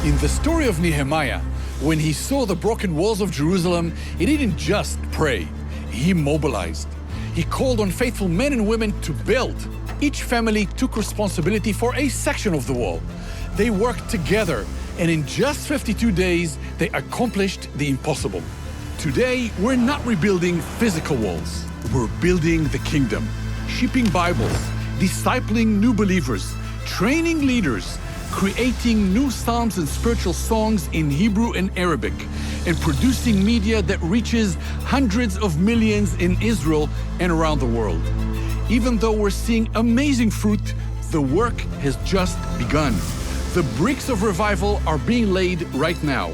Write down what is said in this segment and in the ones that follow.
In the story of Nehemiah, when he saw the broken walls of Jerusalem, he didn't just pray, he mobilized. He called on faithful men and women to build. Each family took responsibility for a section of the wall. They worked together, and in just 52 days, they accomplished the impossible. Today, we're not rebuilding physical walls. We're building the kingdom, shipping Bibles, discipling new believers, training leaders, creating new psalms and spiritual songs in Hebrew and Arabic, and producing media that reaches hundreds of millions in Israel and around the world. Even though we're seeing amazing fruit, the work has just begun. The bricks of revival are being laid right now.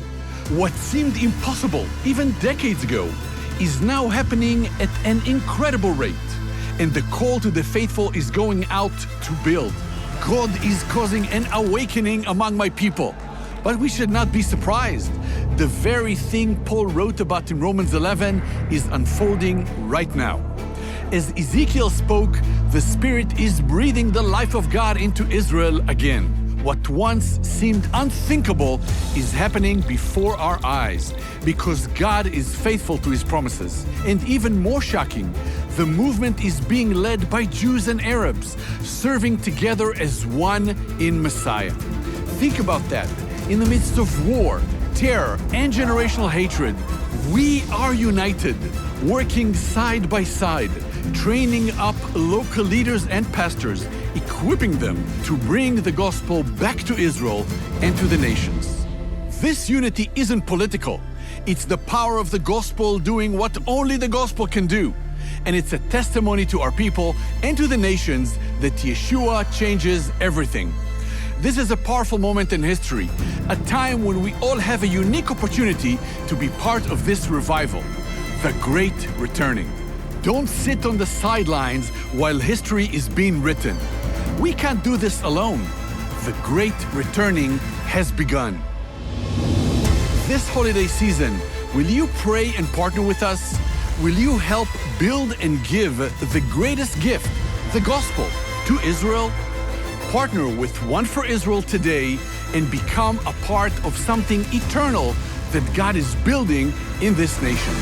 What seemed impossible even decades ago is now happening at an incredible rate, and the call to the faithful is going out to build. God is causing an awakening among my people. But we should not be surprised. The very thing Paul wrote about in Romans 11 is unfolding right now. As Ezekiel spoke, the Spirit is breathing the life of God into Israel again. What once seemed unthinkable is happening before our eyes because God is faithful to His promises. And even more shocking, the movement is being led by Jews and Arabs, serving together as one in Messiah. Think about that. In the midst of war, terror, and generational hatred, we are united, working side by side, training up local leaders and pastors, equipping them to bring the gospel back to Israel and to the nations. This unity isn't political. It's the power of the gospel doing what only the gospel can do. And it's a testimony to our people and to the nations that Yeshua changes everything. This is a powerful moment in history, a time when we all have a unique opportunity to be part of this revival, the Great Returning. Don't sit on the sidelines while history is being written. We can't do this alone. The Great Returning has begun. This holiday season, will you pray and partner with us? Will you help build and give the greatest gift, the gospel, to Israel? Partner with One for Israel today and become a part of something eternal that God is building in this nation.